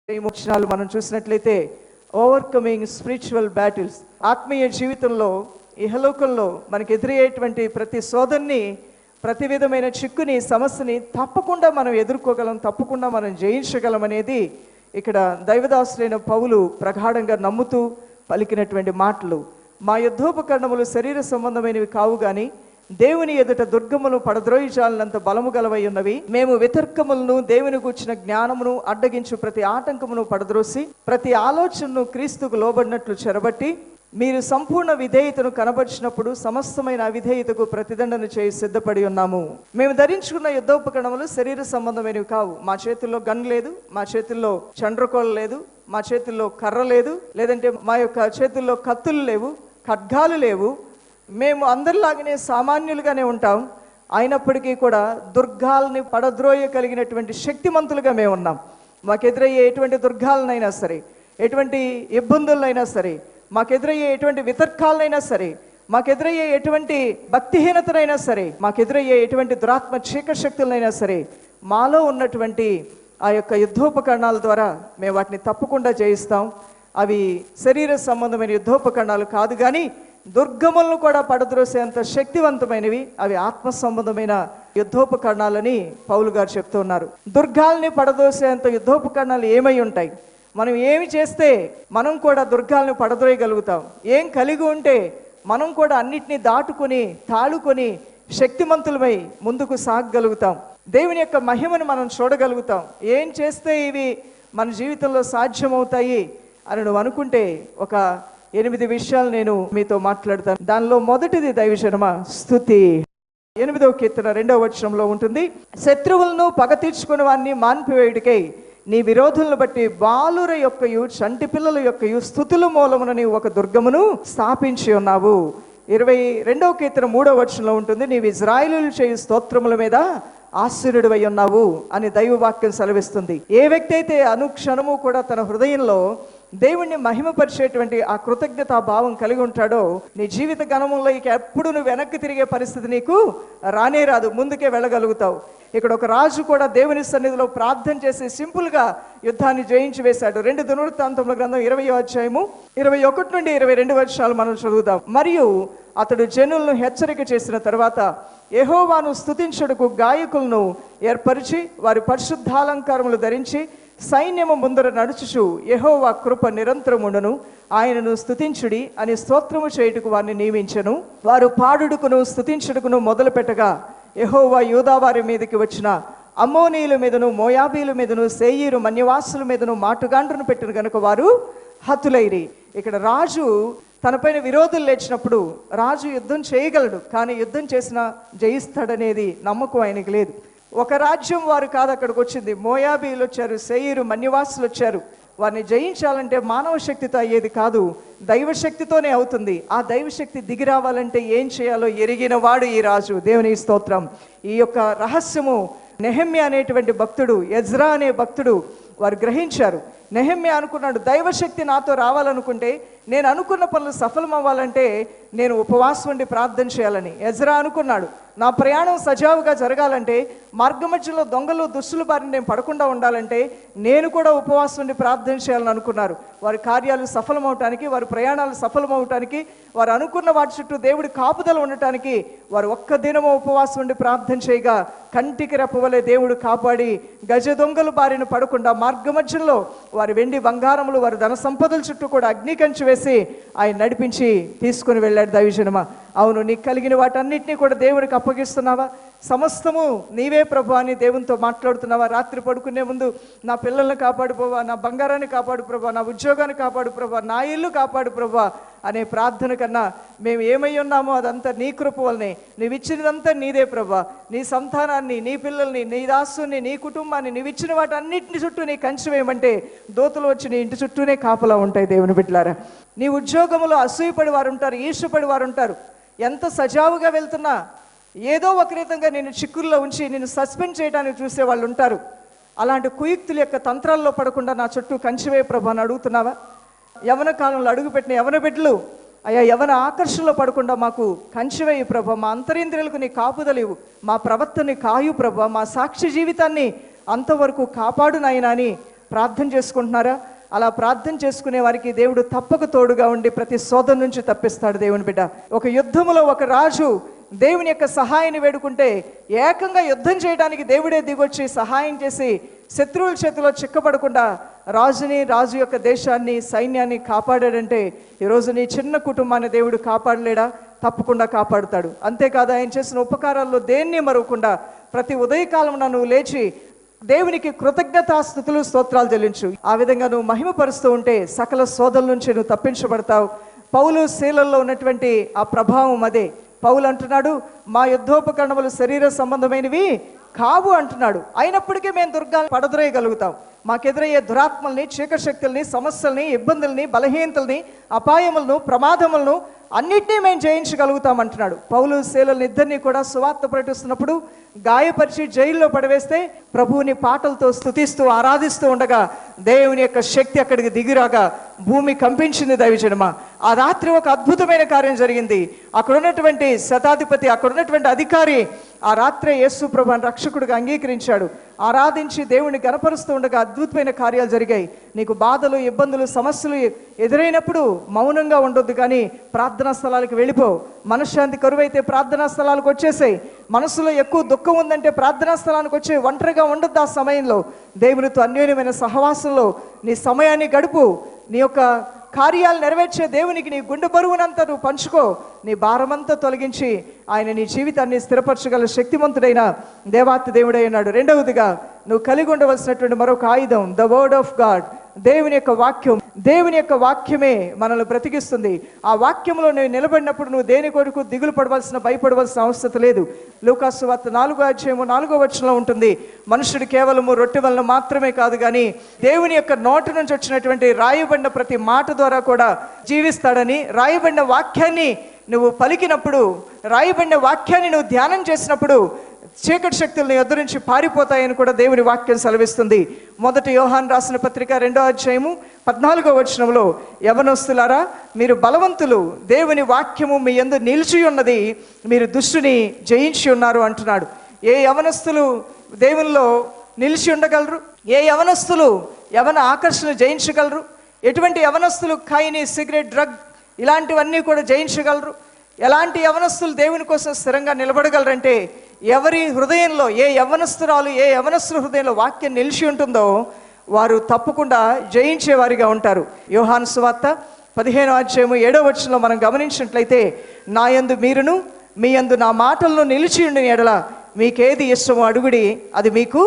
వచనాలు మనం చూసినట్లయితే ఓవర్కమింగ్ స్పిరిచువల్ బ్యాటిల్స్, ఆత్మీయ జీవితంలో ఇహలోకంలో మనకు ఎదురయ్యేటువంటి ప్రతి శోధనని, ప్రతి విధమైన చిక్కుని, సమస్యని తప్పకుండా మనం ఎదుర్కోగలం, తప్పకుండా మనం జయించగలం అనేది ఇక్కడ దైవదాసులైన పౌలు ప్రగాఢంగా నమ్ముతూ పలికినటువంటి మాటలు. మా యుద్ధోపకరణములు శరీర సంబంధమైనవి కావు గాని దేవుని ఎదుట దుర్గములు పడద్రోయిజాలనంత బలము గలవై ఉన్నవి. మేము వితర్కములను, దేవుని గూర్చిన జ్ఞానమును అడ్డగించు ప్రతి ఆటంకమును పడద్రోసి ప్రతి ఆలోచనను క్రీస్తుకు లోబడినట్లు చెరబట్టి మీరు సంపూర్ణ విధేయతను కనబరిచినప్పుడు సమస్తమైన అవిధేయతకు ప్రతిదండన చేయి సిద్ధపడి ఉన్నాము. మేము ధరించుకున్న యుద్ధోపకరణములు శరీర సంబంధమైనవి కావు. మా చేతుల్లో గన్ లేదు, మా చేతుల్లో చండ్రకోల లేదు, మా చేతుల్లో కర్ర లేదు, లేదంటే మా యొక్క చేతుల్లో కత్తులు లేవు, ఖడ్గాలు లేవు. మేము అందరిలాగానే సామాన్యులుగానే ఉంటాం. అయినప్పటికీ కూడా దుర్గాల్ని పడద్రోయగలిగినటువంటి శక్తిమంతులుగా మేము ఉన్నాం. మాకెదురయ్యే ఎటువంటి దుర్గాలనైనా సరే, ఎటువంటి ఇబ్బందులైనా సరే, మాకెదురయ్యే ఎటువంటి వితర్కాలనైనా సరే, మాకెదురయ్యే ఎటువంటి భక్తిహీనతనైనా సరే, మాకెదురయ్యే ఎటువంటి దురాత్మ చీకటి శక్తులైనా సరే, మాలో ఉన్నటువంటి ఆ యొక్క యుద్ధోపకరణాల ద్వారా మేము వాటిని తప్పకుండా జయిస్తాం. అవి శరీర సంబంధమైన యుద్ధోపకరణాలు కాదు కానీ దుర్గములను కూడా పడద్రోసేంత శక్తివంతమైనవి. అవి ఆత్మ సంబంధమైన యుద్ధోపకరణాలని పౌలు గారు చెప్తూ ఉన్నారు. దుర్గాల్ని పడదోసేంత యుద్ధోపకరణాలు ఏమై ఉంటాయి? మనం ఏమి చేస్తే మనం కూడా దుర్గాల్ని పడద్రోయగలుగుతాం? ఏం కలిగి ఉంటే మనం కూడా అన్నిటినీ దాటుకొని తాళుకొని శక్తిమంతులమై ముందుకు సాగగలుగుతాం? దేవుని యొక్క మహిమను మనం చూడగలుగుతాం? ఏం చేస్తే ఇవి మన జీవితంలో సాధ్యమవుతాయి అని నువ్వు అనుకుంటే ఒక 8 విషయాలు నేను మీతో మాట్లాడతాను. దానిలో మొదటిది దైవజనమ స్తుతి. 8వ కీర్తన 2వ వచనంలో ఉంటుంది, శత్రువులను పగ తీర్చుకుని వారిని మాన్పివేయుడికై నీ విరోధులను బట్టి బాలుర యొక్కయు చంటి పిల్లల యొక్కయు స్తుతుల మూలమున నీవు ఒక దుర్గమును స్థాపించి ఉన్నావు. 22వ కీర్తన 3వ వచనంలో ఉంటుంది, నీవు ఇజ్రాయేలీయులు చేయు స్తోత్రముల మీద ఆశ్చర్యుడివై ఉన్నావు అని దైవవాక్యం సెలవిస్తుంది. ఏ వ్యక్తి అయితే అనుక్షణము కూడా తన హృదయంలో దేవుణ్ణి మహిమపరిచేటువంటి ఆ కృతజ్ఞతా భావం కలిగి ఉంటాడో నీ జీవిత గణములో ఇక ఎప్పుడు నువ్వు వెనక్కి తిరిగే పరిస్థితి నీకు రానే రాదు, ముందుకే వెళ్ళగలుగుతావు. ఇక్కడ ఒక రాజు కూడా దేవుని సన్నిధిలో ప్రార్థన చేసి సింపుల్గా యుద్ధాన్ని జయించి వేశాడు. 2 దినవృత్తాంతముల గ్రంథం 20వ అధ్యాయము 21 నుండి 22 వచనాలు మనం చదువుదాం. మరియు అతడు జనులను హెచ్చరిక చేసిన తర్వాత యెహోవాను స్తుతించుటకు గాయకులను ఏర్పరిచి వారి పరిశుద్ధాలంకారములు ధరించి సైన్యము ముందర నడుచుచు యెహోవా కృప నిరంతరముండును, ఆయనను స్తుతించుడి అని స్తోత్రము చేయుటకు వారిని నియమించెను. వారు పాడుడుకును స్తుతించుటకును మొదలు పెట్టగా యెహోవా యూదావారి మీదకి వచ్చిన అమ్మోనీయుల మీదను, మోయాబీల మీదను, సేయీరు మన్యవాసుల మీదను మాటుగాండ్రును పెట్టిన గనుక వారు హతులైరి. ఇక్కడ రాజు తనపైన విరోధులు లేచినప్పుడు రాజు యుద్ధం చేయగలడు, కానీ యుద్ధం చేసినా జయిస్తాడనేది నమ్మకం ఆయనకి లేదు. ఒక రాజ్యం వారు కాదు అక్కడికి వచ్చింది. మోయాబీలు వచ్చారు, సేయీరు మన్యవాసులు వచ్చారు. వారిని జయించాలంటే మానవ శక్తితో అయ్యేది కాదు, దైవశక్తితోనే అవుతుంది. ఆ దైవశక్తి దిగి రావాలంటే ఏం చేయాలో ఎరిగిన వాడు ఈ రాజు. దేవుని స్తోత్రం. ఈ యొక్క రహస్యము నెహెమ్యా అనేటువంటి భక్తుడు, ఎజ్రా అనే భక్తుడు వారు గ్రహించారు. నెహెమ్యా అనుకున్నాడు, దైవశక్తి నాతో రావాలనుకుంటే, నేను అనుకున్న పనులు సఫలం అవ్వాలంటే నేను ఉపవాసం ఉండి ప్రార్థన చేయాలని. ఎజ్రా అనుకున్నాడు, నా ప్రయాణం సజావుగా జరగాలంటే, మార్గమధ్యలో దొంగలు దుష్టుల బారిన నేను పడకుండా ఉండాలంటే నేను కూడా ఉపవాసం ఉండి ప్రార్థన చేయాలని అనుకున్నారు. వారి కార్యాలు సఫలమవటానికి, వారి ప్రయాణాలు సఫలమవటానికి, వారు అనుకున్న వాటి చుట్టూ దేవుడి కాపుదల ఉండటానికి వారు ఒక్క దినము ఉపవాసం ఉండి ప్రార్థన చేయగా కంటికి రెప్పవలే దేవుడు కాపాడి గజ దొంగలు బారిన పడకుండా మార్గమధ్యంలో వారి వెండి బంగారములు, వారి ధన సంపదల చుట్టూ కూడా అగ్ని కంచి వేసి ఆయన నడిపించి తీసుకుని వెళ్ళాడు. దైవజనమా, అవును, నీకు కలిగిన వాటన్నిటినీ కూడా దేవుడికి అప్పగిస్తున్నావా? సమస్తము నీవే ప్రభు అని దేవునితో మాట్లాడుతున్నావా? రాత్రి పడుకునే ముందు నా పిల్లల్ని కాపాడు ప్రభా, నా బంగారాన్ని కాపాడు ప్రభా, నా ఉద్యోగాన్ని కాపాడు ప్రభా, నా ఇల్లు కాపాడు ప్రభా అనే ప్రార్థన కన్నా మేము ఏమై ఉన్నామో అదంతా నీ కృప వల్లనే, నీవు ఇచ్చినదంతా నీదే ప్రభా. నీ సంతానాన్ని, నీ పిల్లల్ని, నీ దాసుని, నీ కుటుంబాన్ని, నీవు ఇచ్చిన వాటన్నిటిని చుట్టూ నీ కంచి వేయమంటే దోతులు వచ్చి నీ ఇంటి చుట్టూనే కాపలా ఉంటాయి. దేవుని బిడ్డలారా, నీ ఉద్యోగంలో అసూయపడి వారు ఉంటారు, ఈర్ష్యపడి వారు ఉంటారు. ఎంత సజావుగా వెళ్తున్నా ఏదో ఒక రీతంగా నేను చిక్కుల్లో ఉంచి నిన్ను సస్పెండ్ చేయడానికి చూసే వాళ్ళు ఉంటారు. అలాంటి కుయుక్తుల యొక్క తంత్రాల్లో పడకుండా నా చుట్టూ కంచివే ప్రభు అని అడుగుతున్నావా? యవన కాలంలో అడుగుపెట్టిన యవన బిడ్డలు, అయ్యా యవన ఆకర్షణలో పడకుండా మాకు కంచివేయి ప్రభు, మా అంతరింద్రియాలకు నీ కాపుదలేవు, మా ప్రవర్తనని కాయు ప్రభు, మా సాక్షి జీవితాన్ని అంతవరకు కాపాడు నాయనా అని ప్రార్థన చేసుకుంటున్నారా? అలా ప్రార్థన చేసుకునే వారికి దేవుడు తప్పక తోడుగా ఉండి ప్రతి శోధన నుంచి తప్పిస్తాడు. దేవుని బిడ్డ, ఒక యుద్ధములో ఒక రాజు దేవుని యొక్క సహాయాన్ని వేడుకుంటే ఏకంగా యుద్ధం చేయడానికి దేవుడే దిగొచ్చి సహాయం చేసి శత్రువుల చేతిలో చిక్కబడకుండా రాజు యొక్క దేశాన్ని, సైన్యాన్ని కాపాడాడంటే ఈరోజు నీ చిన్న కుటుంబాన్ని దేవుడు కాపాడలేడా? తప్పకుండా కాపాడుతాడు. అంతేకాదు, ఆయన చేసిన ఉపకారాల్లో దేన్ని మరవకుండా ప్రతి ఉదయకాలం నువ్వు లేచి దేవునికి కృతజ్ఞతాస్తుతులు, స్తోత్రాలు చెల్లించు. ఆ విధంగా నువ్వు మహిమపరుస్తూ ఉంటే సకల శోధనల నుంచి నువ్వు తప్పించబడతావు. పౌలు శీలల్లో ఉన్నటువంటి ఆ ప్రభావం అదే. పౌలు అంటున్నాడు, మా యుద్ధోపకరణములు శరీర సంబంధమైనవి కావు అంటున్నాడు. అయినప్పటికీ మేము దుర్గాలను పడద్రోయగలుగుతాం. మాకెదురయ్యే దురాత్మల్ని, చీకటి శక్తుల్ని, సమస్యల్ని, ఇబ్బందుల్ని, బలహీనతల్ని, అపాయములను, ప్రమాదములను అన్నిటినీ మేము జయించగలుగుతాం అంటున్నాడు. పౌలు శీలని ఇద్దరిని కూడా సువార్త ప్రకటిస్తున్నప్పుడు గాయపరిచి జైల్లో పడవేస్తే ప్రభువుని పాటలతో స్తుతిస్తూ ఆరాధిస్తూ ఉండగా దేవుని యొక్క శక్తి అక్కడికి దిగిరాగా భూమి కంపించింది. దైవజనమా, ఆ రాత్రి ఒక అద్భుతమైన కార్యం జరిగింది. అక్కడ ఉన్నటువంటి శతాధిపతి, అక్కడ ఉన్నటువంటి అధికారి ఆ రాత్రే యేసు ప్రభువుని రక్షకుడిగా అంగీకరించాడు. ఆరాధించి దేవుని గణపరుస్తూ ఉండగా అద్భుతమైన కార్యాలు జరిగాయి. నీకు బాధలు, ఇబ్బందులు, సమస్యలు ఎదురైనప్పుడు మౌనంగా ఉండొద్దు, కానీ ప్రార్థనా స్థలాలకు వెళ్ళిపో. మనశ్శాంతి కరువైతే ప్రార్థనా స్థలాలకు వచ్చేసాయి. మనసులో ఎక్కువ దుఃఖం ఉందంటే ప్రార్థనా స్థలానికి వచ్చి ఒంటరిగా ఉండొద్దు. ఆ సమయంలో దేవునితో అన్యోన్యమైన సహవాసంలో నీ సమయాన్ని గడుపు. నీ యొక్క కార్యాలు నెరవేర్చే దేవునికి నీ గుండె బరువునంతా నువ్వు పంచుకో. నీ భారమంతా తొలగించి ఆయన నీ జీవితాన్ని స్థిరపరచగల శక్తిమంతుడైన దేవాతి దేవుడై ఉన్నాడు. రెండవదిగా నువ్వు కలిగి ఉండవలసినటువంటి మరొక ఆయుధం ద వర్డ్ ఆఫ్ గాడ్, దేవుని యొక్క వాక్యం. దేవుని యొక్క వాక్యమే మనల్ని బ్రతికిస్తుంది. ఆ వాక్యంలో నువ్వు నిలబడినప్పుడు నువ్వు దేని కొరకు దిగులు పడవలసిన, భయపడవలసిన అవసరం లేదు. లూకాసు వార్త 4:4 ఉంటుంది, మనుషుడు కేవలము రొట్టె వలన మాత్రమే కాదు కానీ దేవుని యొక్క నోటి నుంచి వచ్చినటువంటి రాయబడిన ప్రతి మాట ద్వారా కూడా జీవిస్తాడని. రాయబడిన వాక్యాన్ని నువ్వు పలికినప్పుడు, రాయబడిన వాక్యాన్ని నువ్వు ధ్యానం చేసినప్పుడు చీకటి శక్తులను ఎదురించి పారిపోతాయని కూడా దేవుని వాక్యం సెలవిస్తుంది. 1 యోహాను రాసిన పత్రిక 2:14 యవనస్తులారా, మీరు బలవంతులు, దేవుని వాక్యము మీ యందు నిలిచి ఉన్నది, మీరు దుష్టుని జయించి ఉన్నారు అంటున్నాడు. ఏ యవనస్తులు దేవునిలో నిలిచి ఉండగలరు? ఏ యవనస్తులు యవన ఆకర్షణ జయించగలరు? ఎటువంటి యవనస్తులు ఖైనీ, సిగరెట్, డ్రగ్ ఇలాంటివన్నీ కూడా జయించగలరు? ఎలాంటి యవనస్తులు దేవుని కోసం స్థిరంగా నిలబడగలరంటే ఎవరి హృదయంలో, ఏ యవనస్తురాలు, ఏ యవనస్తుల హృదయంలో వాక్యం నిలిచి ఉంటుందో వారు తప్పకుండా జయించేవారిగా ఉంటారు. యోహాను సువార్త 15:7 మనం గమనించినట్లయితే, నా యందు మీరును మీ యందు నా మాటలను నిలిచి ఉండిన ఎడల మీకేది ఇష్టమో అడుగుడి, అది మీకు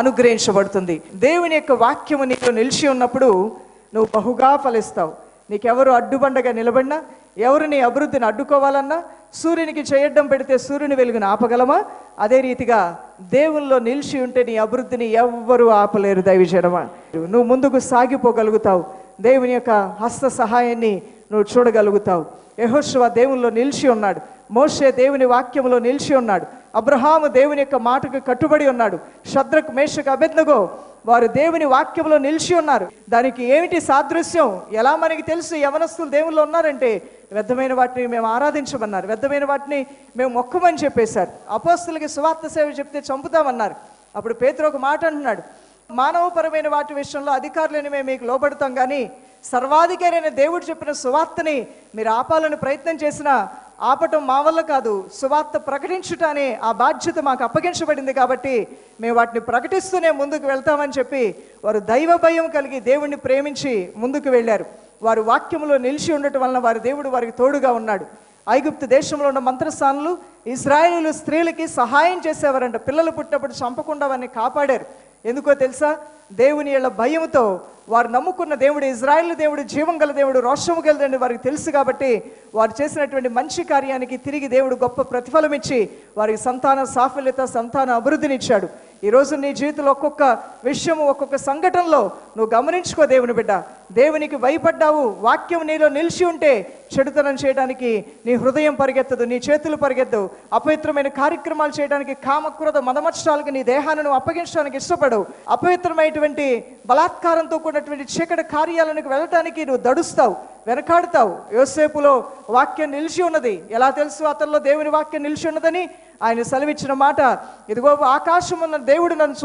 అనుగ్రహించబడుతుంది. దేవుని యొక్క వాక్యము నీకు నిలిచి ఉన్నప్పుడు నువ్వు బహుగా ఫలిస్తావు. నీకెవరు అడ్డుబండగా నిలబడినా, ఎవరు నీ అభివృద్ధిని అడ్డుకోవాలన్నా, సూర్యునికి చేయడ్డం పెడితే సూర్యుని వెలుగును ఆపగలమా? అదే రీతిగా దేవుల్లో నిలిచి ఉంటే నీ అభివృద్ధిని ఎవ్వరూ ఆపలేరు. దైవజనమా, నువ్వు ముందుకు సాగిపోగలుగుతావు. దేవుని యొక్క హస్త సహాయాన్ని నువ్వు చూడగలుగుతావు. యెహోషువ దేవునిలో నిలిచి ఉన్నాడు. మోషే దేవుని వాక్యములో నిలిచి ఉన్నాడు. అబ్రహాము దేవుని యొక్క మాటకు కట్టుబడి ఉన్నాడు. షద్రక్, మేషక్, అబేద్నెగో వారు దేవుని వాక్యంలో నిలిచి ఉన్నారు. దానికి ఏమిటి సాదృశ్యం? ఎలా మనకి తెలుసు యవనస్తులు దేవుల్లో ఉన్నారంటే, వ్యర్థమైన వాటిని మేము ఆరాధించమన్నారు, వ్యర్థమైన వాటిని మేము మొక్కమని చెప్పేశారు. అపోస్తలులకి సువార్త సేవ చెప్తే చంపుతామన్నారు. అప్పుడు పేతురు ఒక మాట అంటున్నాడు, మానవపరమైన వాటి విషయంలో అధికారులని మేము మీకు లోబడతాం, కానీ సర్వాధికారైన దేవుడు చెప్పిన సువార్తని మీరు ఆపాలని ప్రయత్నం చేసినా ఆపటం మా వల్ల కాదు. సువార్త ప్రకటించుటనే ఆ బాధ్యత మాకు అప్పగించబడింది, కాబట్టి మేము వాటిని ప్రకటిస్తూనే ముందుకు వెళ్తామని చెప్పి వారు దైవ భయం కలిగి దేవుణ్ణి ప్రేమించి ముందుకు వెళ్ళారు. వారు వాక్యములో నిలిచి ఉండటం వలన వారి దేవుడు వారికి తోడుగా ఉన్నాడు. ఐగుప్తు దేశంలో ఉన్న మంత్రస్థానులు ఇశ్రాయేలు స్త్రీలకి సహాయం చేసేవారంట. పిల్లలు పుట్టినప్పుడు చంపకుండా వారిని కాపాడారు. ఎందుకో తెలుసా? దేవుని యొక్క భయంతో వారు నమ్ముకున్న దేవుడు ఇజ్రాయేలు దేవుడు, జీవం గల దేవుడు, రోషము గల దేవుడు వారికి తెలుసు. కాబట్టి వారు చేసినటువంటి మంచి కార్యానికి తిరిగి దేవుడు గొప్ప ప్రతిఫలం ఇచ్చి వారికి సంతాన సాఫల్యత, సంతాన అభివృద్ధినిచ్చాడు. ఈరోజు నీ జీవితంలో ఒక్కొక్క విషయము, ఒక్కొక్క సంఘటనలో నువ్వు గమనించుకో. దేవుని బిడ్డ, దేవునికి భయపడ్డావు, వాక్యం నీలో నిలిచి ఉంటే చెడుతనం చేయడానికి నీ హృదయం పరిగెత్తదు, నీ చేతులు పరిగెత్తవు. అపవిత్రమైన కార్యక్రమాలు చేయడానికి, కామక్రోధ మదమత్సరాలకు నీ దేహాన్ని నువ్వు అప్పగించడానికి ఇష్టపడవు. అపవిత్రమైనటువంటి బలాత్కారంతో కూడినటువంటి చీకటి కార్యాలకు వెళ్ళటానికి నువ్వు దడుస్తావు, వెనకాడుతావు. యోసేపులో వాక్యం నిలిచి ఉన్నది. ఎలా తెలుసు అతనిలో దేవుని వాక్యం నిలిచి ఉన్నదని? ఆయన సెలవిచ్చిన మాట, ఇదిగో ఆకాశం ఉన్న దేవుడు నన్ను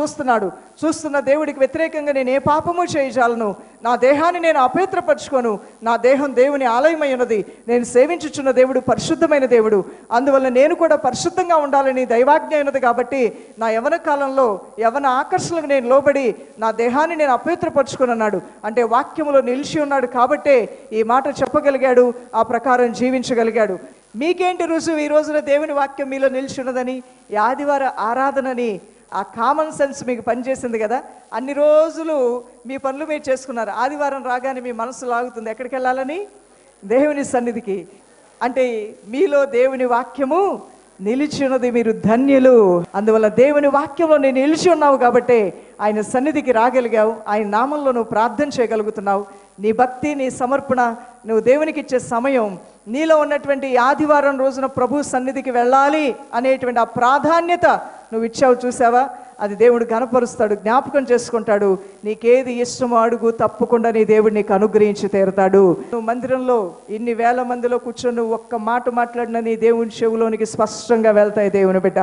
చూస్తున్న దేవుడికి వ్యతిరేకంగా నేను ఏ పాపము చేయజాలను, నా దేహాన్ని నేను అపవిత్రపరచుకోను, నా దేహం దేవుని ఆలయమై ఉన్నది, నేను సేవించుచున్న దేవుడు పరిశుద్ధమైన దేవుడు, అందువల్ల నేను కూడా పరిశుద్ధంగా ఉండాలని దైవాజ్ఞ అయినది. కాబట్టి నా యవన కాలంలో యవన ఆకర్షణలకు నేను లోబడి నా దేహాన్ని నేను అపవిత్రపరచుకున్నాడు అంటే వాక్యములో నిలిచి ఉన్నాడు కాబట్టే ఈ మాట చెప్పగలిగాడు, ఆ ప్రకారం జీవించగలిగాడు. మీకేంటి రుజువు ఈ రోజున దేవుని వాక్యం మీలో నిలిచి ఉన్నదని? ఈ ఆదివార ఆరాధనని ఆ కామన్ సెన్స్ మీకు పనిచేసింది కదా. అన్ని రోజులు మీ పనులు మీరు చేసుకున్నారు, ఆదివారం రాగానే మీ మనసు లాగుతుంది ఎక్కడికి వెళ్ళాలని? దేవుని సన్నిధికి. అంటే మీలో దేవుని వాక్యము నిలిచి ఉన్నది, మీరు ధన్యులు. అందువల్ల దేవుని వాక్యంలో నేను నిలిచి ఉన్నావు కాబట్టి ఆయన సన్నిధికి రాగలిగావు, ఆయన నామంలో నువ్వు ప్రార్థన చేయగలుగుతున్నావు. నీ భక్తి, నీ సమర్పణ, నువ్వు దేవునికి ఇచ్చే సమయం, నీలో ఉన్నటువంటి ఆదివారం రోజున ప్రభు సన్నిధికి వెళ్ళాలి అనేటువంటి ఆ ప్రాధాన్యత నువ్వు ఇచ్చావు. చూసావా? అది దేవుడు గణపరుస్తాడు, జ్ఞాపకం చేసుకుంటాడు. నీకేది ఇష్టమో అడుగు, తప్పకుండా నీ దేవుడు నీకు అనుగ్రహించి తీరుతాడు. నువ్వు మందిరంలో ఇన్ని వేల మందిలో కూర్చొని నువ్వు ఒక్క మాట మాట్లాడిన నీ దేవుని చెవులోనికి స్పష్టంగా వెళ్తాయి దేవుని బిడ్డ,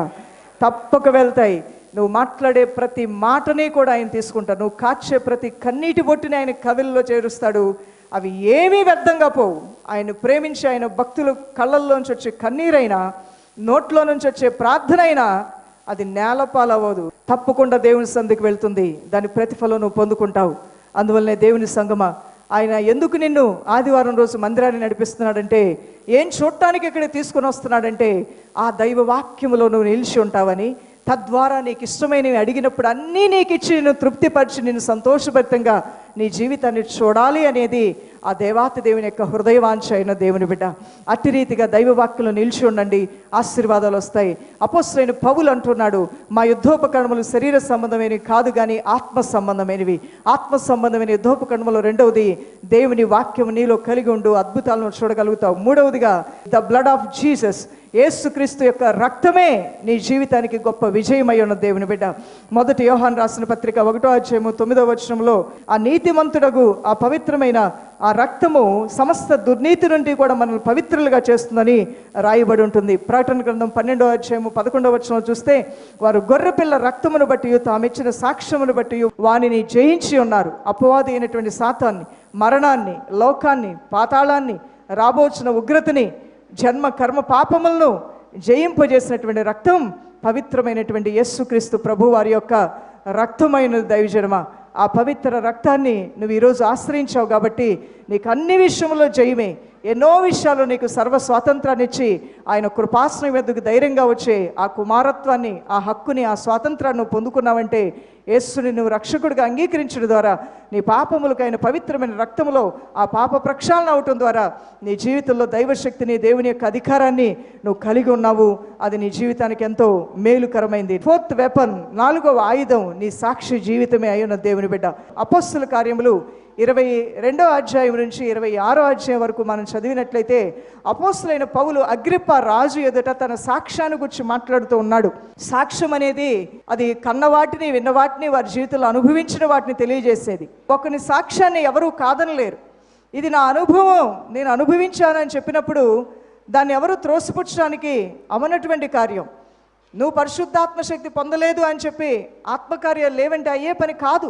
తప్పక వెళ్తాయి. నువ్వు మాట్లాడే ప్రతి మాటని కూడా ఆయన తీసుకుంటాడు. నువ్వు కాచే ప్రతి కన్నీటి బొట్టుని ఆయన కవిల్లో చేరుస్తాడు. అవి ఏమీ వ్యర్థంగా పోవు. ఆయన ప్రేమించి ఆయన భక్తులు కళ్ళల్లోంచి వచ్చే కన్నీరైనా, నోట్లో నుంచి వచ్చే ప్రార్థన అయినా అది నేలపాలవ్వదు, తప్పకుండా దేవుని సంధికి వెళ్తుంది. దాని ప్రతిఫలం నువ్వు పొందుకుంటావు. అందువల్లనే దేవుని సంగమా, ఆయన ఎందుకు నిన్ను ఆదివారం రోజు మందిరాన్ని నడిపిస్తున్నాడంటే, ఏం చూడటానికి ఇక్కడ తీసుకుని వస్తున్నాడంటే ఆ దైవ వాక్యములో నువ్వు నిలిచి ఉంటావని, తద్వారా నీకు ఇష్టమైనవి అడిగినప్పుడు అన్నీ నీకు ఇచ్చి నిన్ను తృప్తిపరిచి నిన్ను సంతోషభరితంగా నీ జీవితాన్ని చూడాలి అనేది ఆ దేవాతి దేవుని యొక్క హృదయవాంఛ అయిన దేవుని బిడ్డ. అట్టి రీతిగా దైవవాక్యంలో నిలిచి ఉండండి, ఆశీర్వాదాలు వస్తాయి. అపోస్తలుడైన పౌలు అంటున్నాడు, మా యుద్ధోపకరణములు శరీర సంబంధమైనవి కాదు కానీ ఆత్మ సంబంధమైనవి. ఆత్మ సంబంధమైన యుద్ధోపకరణములు రెండవది దేవుని వాక్యం నీలో కలిగి ఉండు, అద్భుతాలను చూడగలుగుతావు. మూడవదిగా ద బ్లడ్ ఆఫ్ జీసస్, యేసుక్రీస్తు యొక్క రక్తమే నీ జీవితానికి గొప్ప విజయమై ఉన్న దేవుని బిడ్డ. మొదటి యోహాను రాసిన పత్రిక 1:9 ఆ నీతిమంతుడగు ఆ పవిత్రమైన ఆ రక్తము సమస్త దుర్నీతి నుండి కూడా మనల్ని పవిత్రులుగా చేస్తుందని రాయబడి ఉంటుంది. ప్రకటన గ్రంథం 12:11 చూస్తే, వారు గొర్రెపిల్ల రక్తమును బట్టి తామిచ్చిన సాక్ష్యమును బట్టి వానిని జయించి ఉన్నారు. అపవాది అయినటువంటి సాతాన్ని, మరణాన్ని, లోకాన్ని, పాతాళాన్ని, రాబోచిన ఉగ్రతని, జన్మ కర్మ పాపములను జయింపజేసినటువంటి రక్తం పవిత్రమైనటువంటి యేసుక్రీస్తు ప్రభు వారి యొక్క రక్తమైన దైవజనమా. ఆ పవిత్ర రక్తాన్ని నువ్వు ఈరోజు ఆశ్రయించావు కాబట్టి నీకు అన్ని విషయంలో జయమే. ఎన్నో విషయాలు నీకు సర్వ స్వాతంత్రాన్ని ఇచ్చి ఆయన కృపాసనం మీదకు ధైర్యంగా వచ్చే ఆ కుమారత్వాన్ని, ఆ హక్కుని, ఆ స్వాతంత్రాన్ని నువ్వు పొందుకున్నావంటే యేసుని నువ్వు రక్షకుడిగా అంగీకరించడం ద్వారా, నీ పాపములకు ఆయన పవిత్రమైన రక్తములో ఆ పాప ప్రక్షాళన అవటం ద్వారా నీ జీవితంలో దైవశక్తిని, దేవుని యొక్క అధికారాన్ని నువ్వు కలిగి ఉన్నావు. అది నీ జీవితానికి ఎంతో మేలుకరమైంది. ఫోర్త్ వెపన్, 4వ ఆయుధం నీ సాక్షి జీవితమే అయ్యున్న దేవుని బిడ్డ. అపోస్తల కార్యములు 22వ అధ్యాయం నుంచి 26వ అధ్యాయం వరకు మనం చదివినట్లయితే, అపోస్తలుడైన పౌలు అగ్రిప్ప రాజు ఎదుట తన సాక్ష్యాన్ని గురించి మాట్లాడుతూ ఉన్నాడు. సాక్ష్యం అనేది అది కన్నవాటిని, విన్నవాటిని, వారి జీవితంలో అనుభవించిన వాటిని తెలియజేసేది. ఒకని సాక్ష్యాన్ని ఎవరూ కాదనలేరు. ఇది నా అనుభవం, నేను అనుభవించానని చెప్పినప్పుడు దాన్ని ఎవరు త్రోసిపుచ్చడానికి అవనటువంటి కార్యం. నువ్వు పరిశుద్ధాత్మ శక్తి పొందలేదు అని చెప్పి ఆత్మకార్యాలు లేవంటే అయ్యే పని కాదు.